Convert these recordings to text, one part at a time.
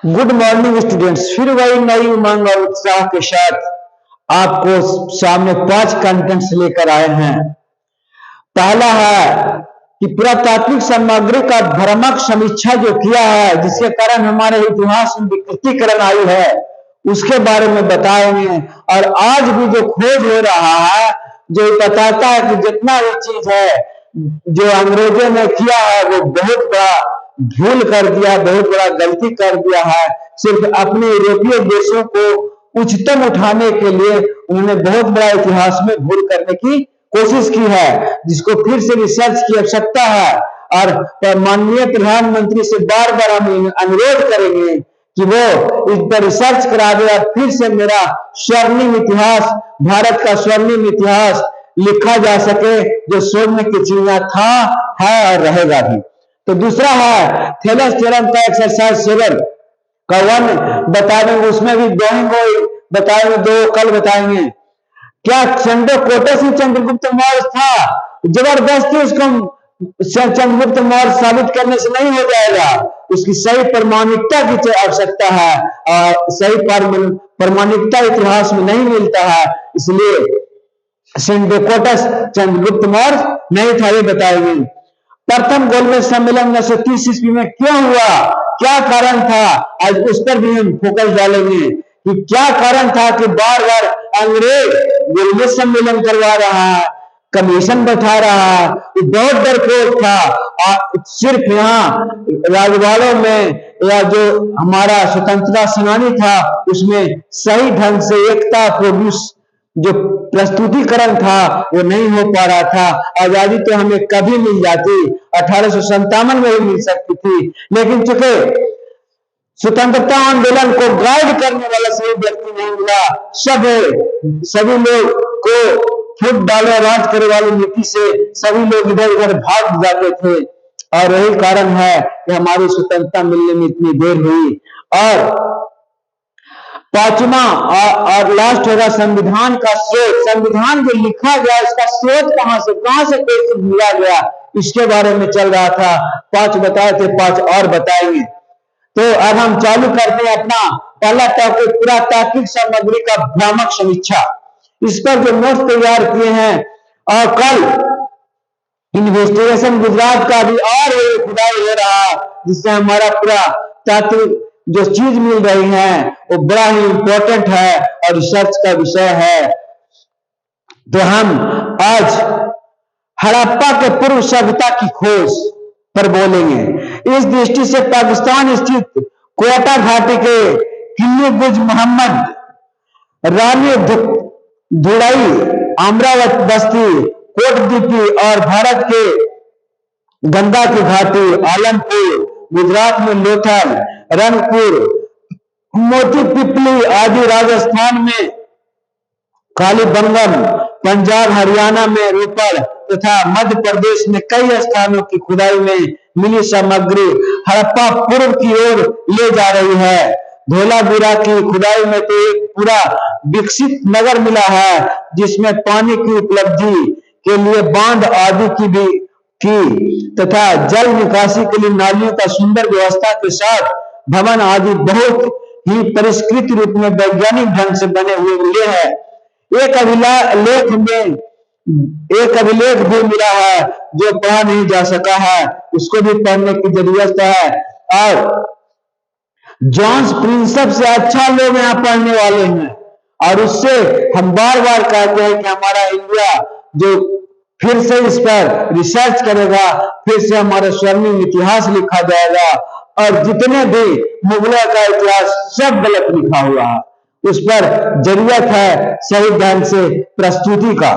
Good morning students, फिर वही नई उमंग और उत्साह के साथ आपको सामने 5 कंटेंट्स लेकर आए हैं। पहला है कि पुरातात्विक सामग्री का भ्रामक समीक्षा जो किया है, जिसके कारण हमारे इतिहास में विकृतीकरण आई है, उसके बारे में बताएंगे। और आज भी जो खोज हो रहा है, जो बताता है कि जितना भी चीज है जो अंग्रेजों ने किया है वो बहुत बड़ा भूल कर दिया, बहुत बड़ा गलती कर दिया है। सिर्फ अपने यूरोपीय देशों को उच्चतम उठाने के लिए उन्होंने बहुत बड़ा इतिहास में भूल करने की कोशिश की है, जिसको फिर से रिसर्च की आवश्यकता है। और माननीय प्रधानमंत्री से बार बार हम अनुरोध करेंगे कि वो इस पर रिसर्च करा दे और फिर से मेरा स्वर्णिम इतिहास, भारत का स्वर्णिम इतिहास लिखा जा सके, जो स्वर्ण की चिड़िया था, है और रहेगा भी। तो दूसरा है थेलस थ्योरम का एक्सरसाइज 7 का 1 बता देंगे, उसमें भी दो बताएंगे, 2 कल बताएंगे। क्या चंद्रकोटस ही चंद्रगुप्त मौर्य था? जबरदस्ती उसको चंद्रगुप्त मौर्य साबित करने से नहीं हो जाएगा, उसकी सही प्रमाणिकता की आवश्यकता है और सही प्रमाणिकता इतिहास में नहीं मिलता है, इसलिए चंद्रकोटस चंद्रगुप्त मौर्य नहीं था, ये बताएंगे। प्रथम गोलमेज सम्मेलन 1930 ईस्वी में क्यों हुआ, क्या कारण था, आज उस पर भी हम फोकस डालेंगे कि क्या कारण था कि बार बार अंग्रेज गोलमेज सम्मेलन करवा रहा है, कमीशन बैठा रहा है। बहुत डरपोक था और सिर्फ यहाँ राजवाड़ों में या जो हमारा स्वतंत्रता सेनानी था उसमें सही ढंग से एकता प्रोड्यूस जो प्रस्तुतिकरण था वो नहीं हो पा रहा था। आजादी तो हमें कभी मिल जाती, 1857 में ही मिल सकती थी, लेकिन चूंकि स्वतंत्रता आंदोलन को गाइड करने वाला सही व्यक्ति नहीं मिला, सभी लोग को फुट डाले राज करे वाली नीति से सभी लोग इधर उधर भाग जाते थे और यही कारण है कि हमारी स्वतंत्रता मिलने में इतनी देर हुई। और 5वां और लास्ट होगा संविधान का स्रोत। संविधान जो लिखा गया इसका स्रोत कहां से कैसे मिला गया, इसके बारे में चल रहा था। 5 बताए थे, 5 और बताएंगे। तो अब हम चालू करते हैं अपना पहला टॉपिक, पुरातात्विक सामग्री का भ्रामक समीक्षा। इस पर जो नोट्स तैयार किए हैं, और कल इन्वेस्टिगेशन गुजरात का भी और खुदाई हो रहा, जिससे हमारा पूरा तात्विक जो चीज मिल रही है वो बड़ा ही इंपॉर्टेंट है और रिसर्च का विषय है। तो हम आज हड़प्पा के पूर्व सभ्यता की खोज पर बोलेंगे। इस दृष्टि से पाकिस्तान स्थित कोटा घाटी के किले गुज मोहम्मद, रानी धुड़ाई, अमरावत बस्ती, कोटदीपी और भारत के गंगा की घाटी, आलमपुर, गुजरात में लोथल, रंगपुर, मोती पिपली आदि, राजस्थान में कालीबंगम, पंजाब हरियाणा में रोपड़ तथा मध्य प्रदेश में कई स्थानों की खुदाई में मिली सामग्री हड़प्पा पूर्व की ओर ले जा रही है। धोलावीरा की खुदाई में तो एक पूरा विकसित नगर मिला है, जिसमें पानी की उपलब्धि के लिए बांध आदि की भी की तथा जल निकासी के लिए नालियों का सुंदर व्यवस्था के साथ भवन आदि बहुत ही परिष्कृत रूप में वैज्ञानिक ढंग से बने हुए मिले हैं। एक अभिलेख भी मिला है जो पढ़ा नहीं जा सका है, उसको भी पढ़ने की जरूरत है। और जॉन्स प्रिंसेप से अच्छा लोग यहाँ पढ़ने वाले हैं और उससे हम बार बार कहते हैं कि हमारा इंडिया जो फिर से इस पर रिसर्च करेगा, फिर से हमारा स्वर्णिम इतिहास लिखा जाएगा और जितने भी मुगलों का इतिहास सब गलत लिखा हुआ है, उस पर जरूरत है सही ढंग से प्रस्तुति का।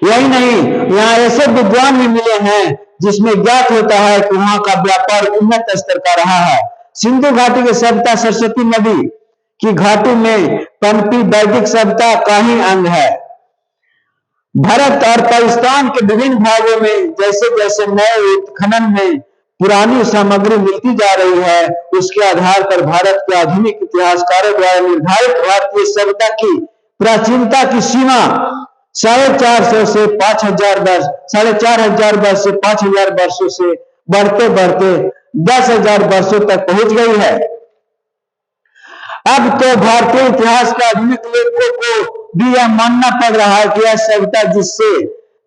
यही नहीं, यहाँ ऐसे विद्वान भी मिले हैं जिसमें ज्ञात होता है कि वहां का व्यापार उन्नत स्तर का रहा है। सिंधु घाटी की सभ्यता सरस्वती नदी की घाटी में पनपी वैदिक सभ्यता का ही अंग है। भारत और पाकिस्तान के विभिन्न भागों में जैसे जैसे नए खनन में पुरानी सामग्री मिलती जा रही है, उसके आधार पर भारत के आधुनिक इतिहासकारों द्वारा निर्धारित भारतीय सभ्यता की प्राचीनता की सीमा 450 से 5000 वर्ष, 4500 से 5000 वर्षों से बढ़ते बढ़ते 10,000 वर्षों तक पहुंच गई है। अब तो भारतीय इतिहास के आधुनिक लेखकों को भी यह मानना पड़ रहा है कि यह सभ्यता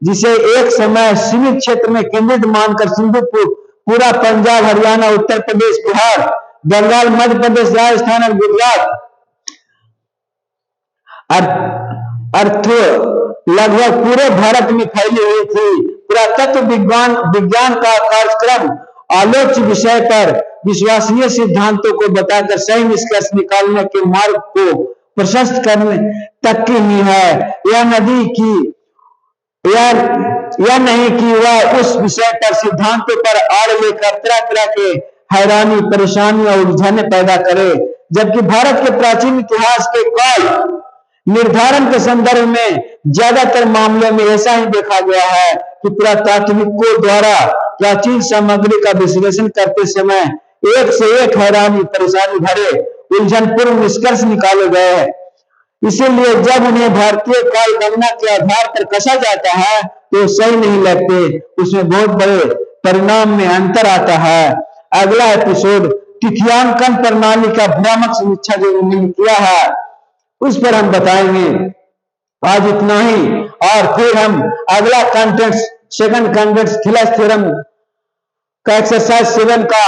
जिसे एक समय सीमित क्षेत्र में केंद्रित मानकर सिंधु पूरा पंजाब, हरियाणा, उत्तर प्रदेश, बिहार, बंगाल, मध्य प्रदेश, राजस्थान और गुजरात अर्थ लगभग पूरे भारत में फैली हुई थी। पुरातत्व विज्ञान का कार्यक्रम आलोच्य विषय पर विश्वसनीय सिद्धांतों को बताकर सही निष्कर्ष निकालने के मार्ग को प्रशस्त करने तक की ही है। यह नहीं कि वह उस विषय पर सिद्धांतों पर आड़ लेकर तरह तरह के हैरानी, परेशानी और उलझने पैदा करे। जबकि भारत के प्राचीन इतिहास के काल निर्धारण के संदर्भ में ज्यादातर मामलों में ऐसा ही देखा गया है कि पुरातात्विकों द्वारा प्राचीन सामग्री का विश्लेषण करते समय एक से एक हैरानी, परेशानी भरे, उलझनपूर्ण निष्कर्ष निकाले गए हैं। इसीलिए जब उन्हें भारतीय काल गणना के आधार पर कसा जाता है तो सही नहीं लगते, उसमें बहुत बड़े परिणाम में अंतर आता है। अगला एपिसोड तिथियांकन प्रणाली का भ्रामक समीक्षा जो उन्होंने किया है उस पर हम बताएंगे। आज इतना ही, और फिर हम अगला कंटेंट, सेकंड कंटेंट थिलस थ्योरम का एक्सरसाइज 7 का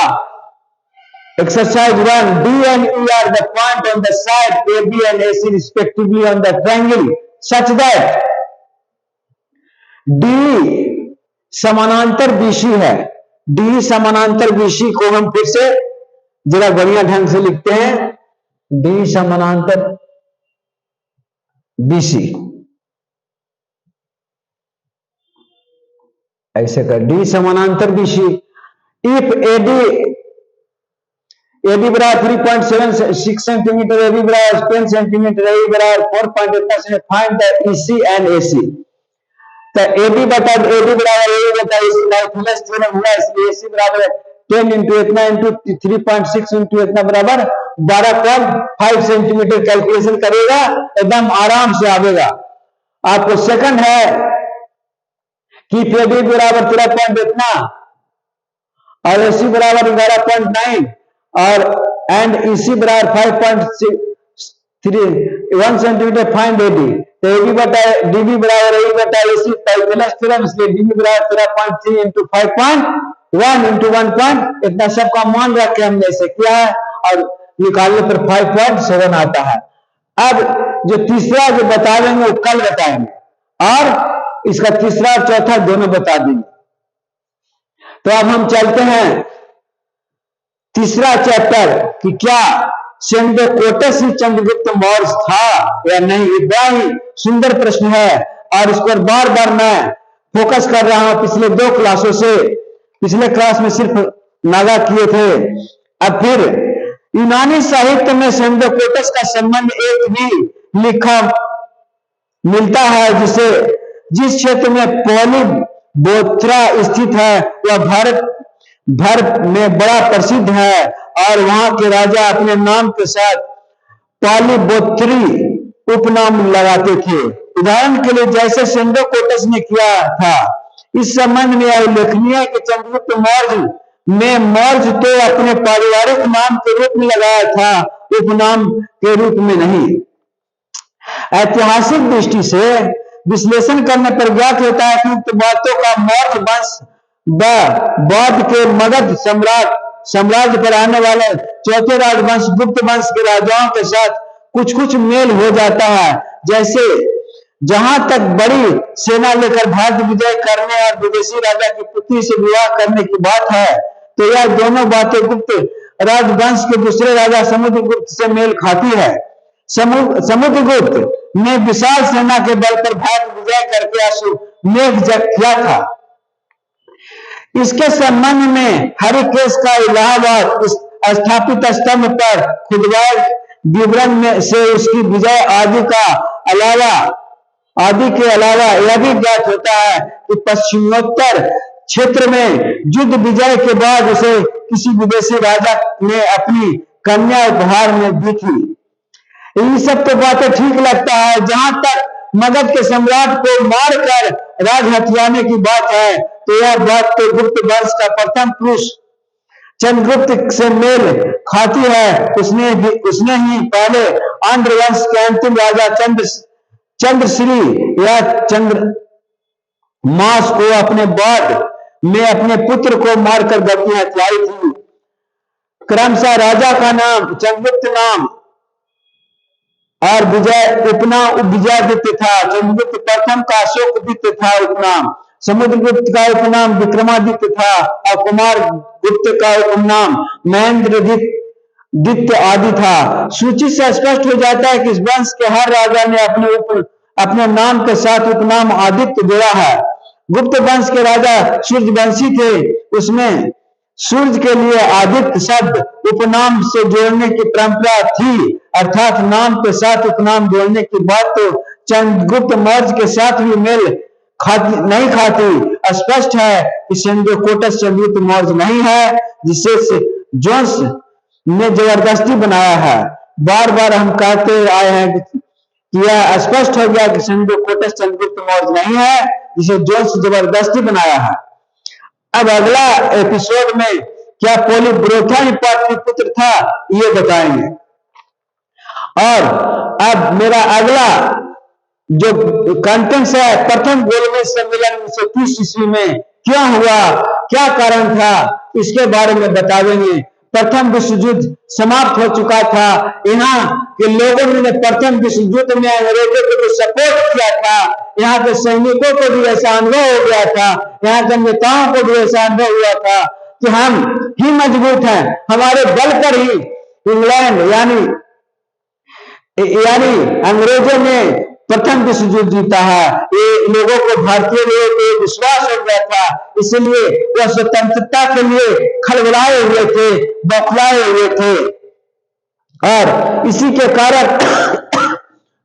exercise 1, D and E are the point on the side AB and AC respectively on the triangle such that D समानांतर BC है। D समानांतर BC को हम फिर से जरा बढ़िया ढंग से लिखते हैं, D समानांतर BC, ऐसे कर, D समानांतर BC if AD बराबर 3.76 सेंटीमीटर, AB बराबर 10 सेंटीमीटर, AE बराबर 4.8, find the EC and AC। तो AD बराबर AE बता थिलस थ्योरम हुआ, इसलिए AC बराबर 10 इंटू इतना इंटू 3.6 इंटू इतना बराबर 12.5 सेंटीमीटर कैलकुलेशन करेगा, एकदम आराम से आवेगा आपको। सेकंड है कि AD बराबर 13 इतना और AC बराबर 11.9 और एंड EC बराबर 5.1 सेंटीमीटर, फाइंड AD। तो AD बटा DB बराबर AE बटा AC थिलस थ्योरम, इसलिए DB बराबर 13.3 इंटू 5.1 इंटू 1. इतना सबका मान रख के हमने ऐसे किया है और निकालने पर 5.7 आता है। अब जो तीसरा जो बता देंगे वो कल बताएंगे और इसका तीसरा और चौथा दोनों बता देंगे। तो अब हम चलते हैं तीसरा चैप्टर कि क्या सेंडोकोटस ही चंद्रगुप्त मौर्य था या नहीं। ये बड़ा ही सुंदर प्रश्न है और इस पर बार बार मैं फोकस कर रहा हूं पिछले 2 क्लासों से। पिछले क्लास में सिर्फ नागा किए थे, अब फिर यूनानी साहित्य में सेंडोकोटस का संबंध एक भी लिखा मिलता है जिस क्षेत्र में पॉलीबोथ्रा स्थित है वह भारत भर में बड़ा प्रसिद्ध है और वहां के राजा अपने नाम के साथ पालीबोथ्री उपनाम लगाते थे। उदाहरण के लिए जैसे सेंडोकोटस ने किया था। इस संबंध में यह उल्लेखनीय है कि चंद्रगुप्त मौर्य मौर्य तो अपने पारिवारिक नाम के रूप में लगाया था, उपनाम के रूप में नहीं। ऐतिहासिक दृष्टि से विश्लेषण करने पर ज्ञात होता है कि उक्त बातों का मौर्य वंश बाद के मगध साम्राज्य पर आने वाले चौथे राजवंश गुप्त वंश के राजाओं के साथ कुछ कुछ मेल हो जाता है। जैसे जहां तक बड़ी सेना लेकर भारत विजय करने और विदेशी राजा की पुत्री से विवाह करने की बात है तो यह दोनों बातें गुप्त राजवंश के दूसरे राजा समुद्रगुप्त से मेल खाती है। समुद्रगुप्त ने विशाल सेना के बल पर भारत विजय करके अश्वमेध यज्ञ किया था। इसके संबंध में हरिकेश का इलाहाबाद स्थापित स्तंभ पर खुदवाए विवरण में से उसकी विजय आदि के अलावा यह भी ज्ञात होता है कि पश्चिमोत्तर क्षेत्र में युद्ध विजय के बाद उसे किसी विदेशी राजा ने अपनी कन्या उपहार में दी थी। ये सब तो बातें ठीक लगता है। जहां तक मगध के सम्राट को मारकर राज हथियाने की बात है तो यह बात तो गुप्त वंश का प्रथम पुरुष चंद्रगुप्त से मेल खाती है। उसने ही पहले आंध्र वंश के अंतिम राजा चंद्रश्री या चंद्रमास को अपने बाद में अपने पुत्र को मारकर गद्दी हथियाई थी। क्रमशः राजा का नाम चंद्रगुप्त नाम और विजयादित्य था। चंद्रगुप्त प्रथम का अशोकादित्य था उपनाम। समुद्रगुप्त का उपनाम विक्रमादित्य था और कुमार गुप्त का उपनाम महेंद्रदित्य आदि था। सूची से स्पष्ट हो जाता है कि इस वंश के हर राजा ने अपने नाम के साथ उपनाम आदित्य जोड़ा है। गुप्त वंश के राजा सूर्यवंशी थे। उसमें सूर्य के लिए आदित्य शब्द उपनाम से जोड़ने की परंपरा थी, अर्थात नाम के साथ उपनाम जोड़ने की बात तो चंद्रगुप्त मौर्य के साथ भी मेल नहीं खाती। स्पष्ट है कि सेंद्रोकोटस चंद्रगुप्त मौर्य नहीं है, जिसे जोन्स ने जबरदस्ती बनाया है। बार बार हम कहते आए हैं कि यह स्पष्ट हो गया कि सेंद्रोकोटस चंद्रगुप्त मौर्य नहीं है, जिसे जोन्स जबरदस्ती बनाया है। अब अगला एपिसोड में क्या पोलीब्रोथा ही पाटलिपुत्र था, ये बताएंगे। और अब मेरा अगला जो कंटेंट्स है, प्रथम गोलमेज सम्मेलन 1930 ईस्वी में क्यों हुआ, क्या कारण था, इसके बारे में बताएंगे। प्रथम विश्व युद्ध समाप्त हो चुका था। यहाँ के लोगों ने प्रथम विश्व युद्ध में अंग्रेजों को जो सपोर्ट किया था, यहाँ के सैनिकों को भी ऐसा अनुभव हो गया था, यहाँ के नेताओं को भी ऐसा अनुभव हुआ था कि हम ही मजबूत हैं, हमारे बल पर ही इंग्लैंड यानी अंग्रेजों ने प्रथम विश्व युद्ध जीता है। ये लोगों को भारतीय लोगों को विश्वास हो गया था, इसलिए वह स्वतंत्रता के लिए खड़बड़ाए हुए थे, बौखलाए हुए थे। और इसी के कारण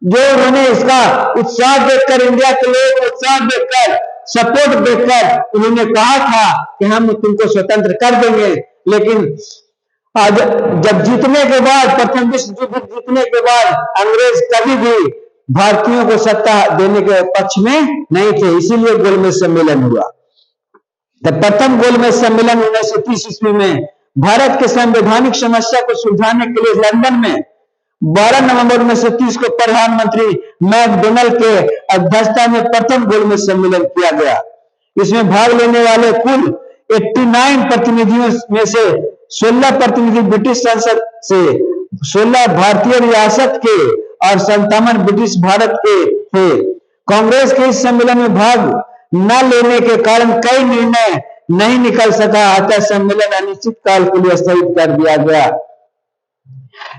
जो उन्होंने इसका उत्साह देखकर, इंडिया के लोगों को उत्साह देखकर, सपोर्ट देखकर उन्होंने कहा था कि हम तुमको स्वतंत्र कर देंगे। लेकिन आज जब जीतने के बाद, प्रथम विश्व युद्ध जीतने के बाद, अंग्रेज कभी भी भारतीयों को सत्ता देने के पक्ष में नहीं थे, इसीलिए गोलमेज सम्मेलन हुआ। तब प्रथम गोलमेज सम्मेलन 1930 ईस्वी में भारत के संवैधानिक समस्या को सुलझाने के लिए लंदन में 12 नवंबर 1930 को प्रधानमंत्री मैकडोनल्ड के अध्यक्षता में प्रथम गोलमेज सम्मेलन किया गया। इसमें भाग लेने वाले कुल 89 प्रतिनिधियों में से 16 प्रतिनिधि ब्रिटिश संसद से, 16 भारतीय रियासत के और 57 ब्रिटिश भारत के थे। कांग्रेस के इस सम्मेलन में भाग न लेने के कारण कई निर्णय नहीं निकल सका, अतः सम्मेलन अनिश्चित काल के लिए स्थगित कर दिया गया।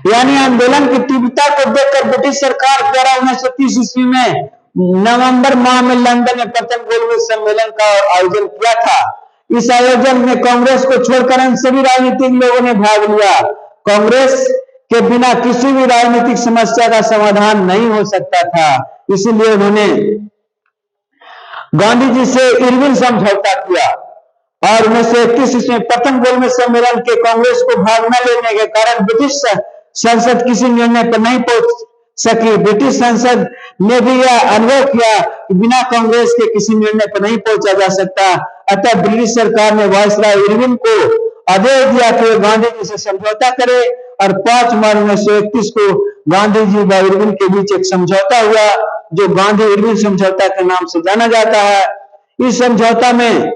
यानी आंदोलन की तीव्रता को देखकर ब्रिटिश सरकार द्वारा 1930 ईस्वी में नवंबर माह में लंदन में प्रथम गोलमेज सम्मेलन का आयोजन किया था। इस आयोजन में कांग्रेस को छोड़कर अन्य सभी राजनीतिक लोगों ने भाग लिया। कांग्रेस के बिना किसी भी राजनीतिक समस्या का समाधान नहीं हो सकता था, इसीलिए उन्होंने गांधी जी से इरविन समझौता किया और 1931 ईस्वी में प्रथम गोलमेज सम्मेलन के कांग्रेस को भाग न लेने के कारण ब्रिटिश संसद किसी निर्णय पर नहीं पहुंच सकी। ब्रिटिश संसद ने भी यह अनुभव किया कि बिना कांग्रेस के किसी निर्णय पर नहीं पहुंचा जा सकता, अतः ब्रिटिश सरकार ने वायसराय इरविन को आदेश दिया कि वे गांधी जी से समझौता करे और 5 मार्च 1931 को गांधी जी व इरविन के बीच एक समझौता हुआ, जो गांधी इरविन समझौता के नाम से जाना जाता है। इस समझौता में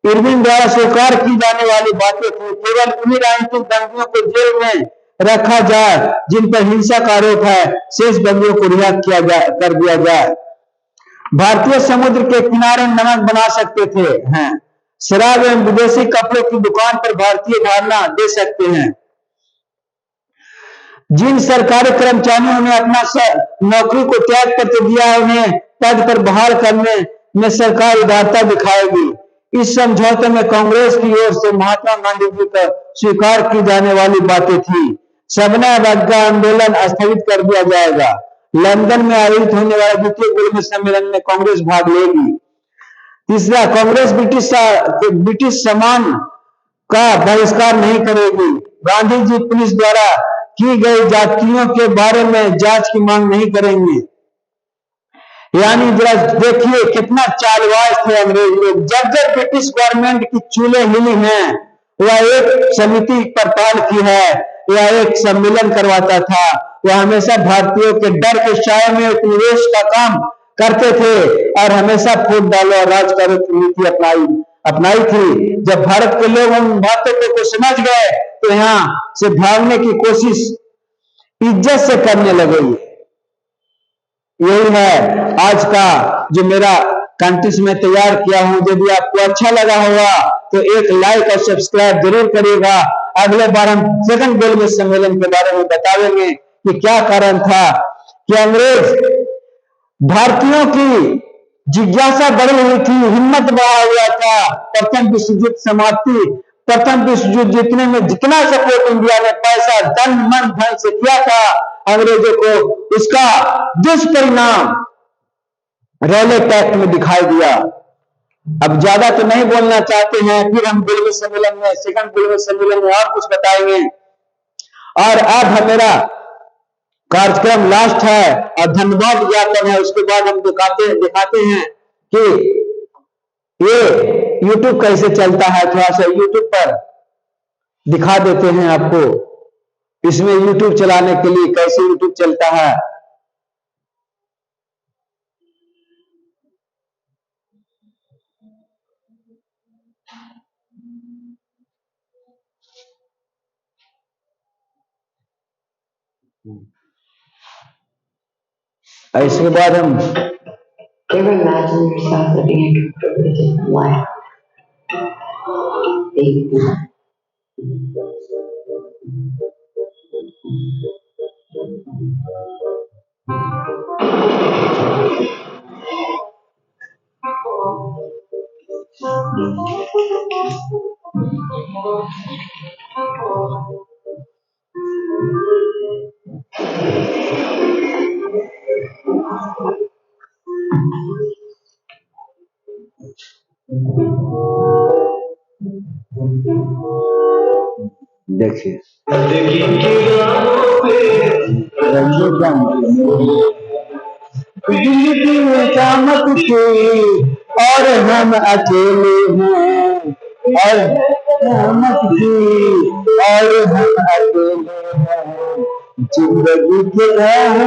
इरविन द्वारा स्वीकार की जाने वाली बातें थी, केवल उन्हीं राजनीतिक बंदियों को जेल में रखा जाए जिन पर हिंसा का आरोप है, शेष बंदियों को रिहा कर दिया जाए। भारतीय समुद्र के किनारे नमक बना सकते थे हैं, शराब एवं विदेशी कपड़ों की दुकान पर भारतीय धारणा दे सकते हैं। जिन सरकारी कर्मचारियों ने अपना नौकरी को त्याग पत्र दिया है, उन्हें पद पर बहाल करने में सरकार उदारता दिखाएगी। इस समझौते में कांग्रेस की ओर से महात्मा गांधी जी पर स्वीकार की जाने वाली बातें थी। सबने अवज्ञा आंदोलन स्थगित कर दिया जाएगा। लंदन में आयोजित होने वाले द्वितीय गोलमेज सम्मेलन में कांग्रेस भाग लेगी। तीसरा, कांग्रेस ब्रिटिश सामान का बहिष्कार नहीं करेगी। गांधी जी पुलिस द्वारा की गई जातियों के बारे में जांच की मांग नहीं करेंगे। यानी जरा देखिए कितना चालबाज थे अंग्रेज लोग। जब जब ब्रिटिश गवर्नमेंट की चूल्हे हिली हैं, वह एक समिति पर पहल की है, वह एक सम्मेलन करवाता था, वह हमेशा भारतीयों के डर के साए में उपनिवेश का काम करते थे और हमेशा फूट डालो और राज करो की नीति अपनाई थी। जब भारत के लोग उन बातों को समझ गए तो यहाँ से भागने की कोशिश इज्जत से करने लगे। यही है आज का जो मेरा कंटेंट में तैयार किया हूं। यदि आपको अच्छा लगा होगा तो एक लाइक और सब्सक्राइब जरूर करिएगा। अगले बार हम सेकंड गोलमेज सम्मेलन के बारे में बताएंगे कि क्या कारण था कि अंग्रेज भारतीयों की जिज्ञासा बढ़ी हुई थी, हिम्मत बढ़ा हुआ था। प्रथम विश्व युद्ध समाप्ति, प्रथम विश्व युद्ध जीतने में जितना सपोर्ट इंडिया ने पैसा तन मन धन से किया था अंग्रेजों को, उसका दुष्परिणाम रॉले पैक्ट में दिखाई दिया। अब ज्यादा तो नहीं बोलना चाहते हैं, फिर हम गोलमेज सम्मेलन में, सेकंड गोलमेज सम्मेलन में और कुछ बताएंगे। और अब मेरा कार्यक्रम लास्ट है और धन्यवाद ज्ञापन है, उसके बाद हम दिखाते हैं कि ये YouTube कैसे चलता है। थोड़ा सा YouTube पर दिखा देते हैं आपको, इसमें YouTube चलाने के लिए कैसे YouTube चलता है। इसके बाद हम Ever imagine yourself living a completely different life? देखिए चामक थी और हम अकेले हैं, और चामक थी और हम अकेले हैं, जिंदगी के राह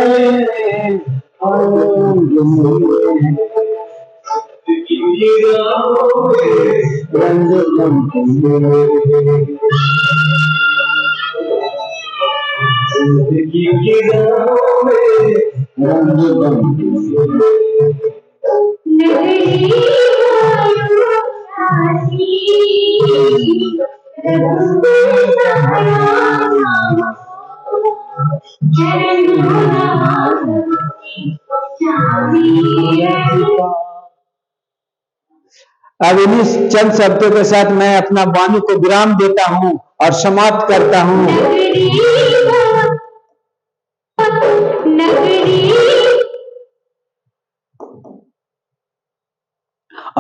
अब इन्हीं चंद शब्दों के साथ मैं अपना वाणी को विराम देता हूं और समाप्त करता हूं।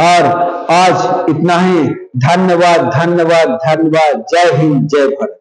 और आज इतना ही। धन्यवाद, धन्यवाद, धन्यवाद। जय हिंद, जय भारत।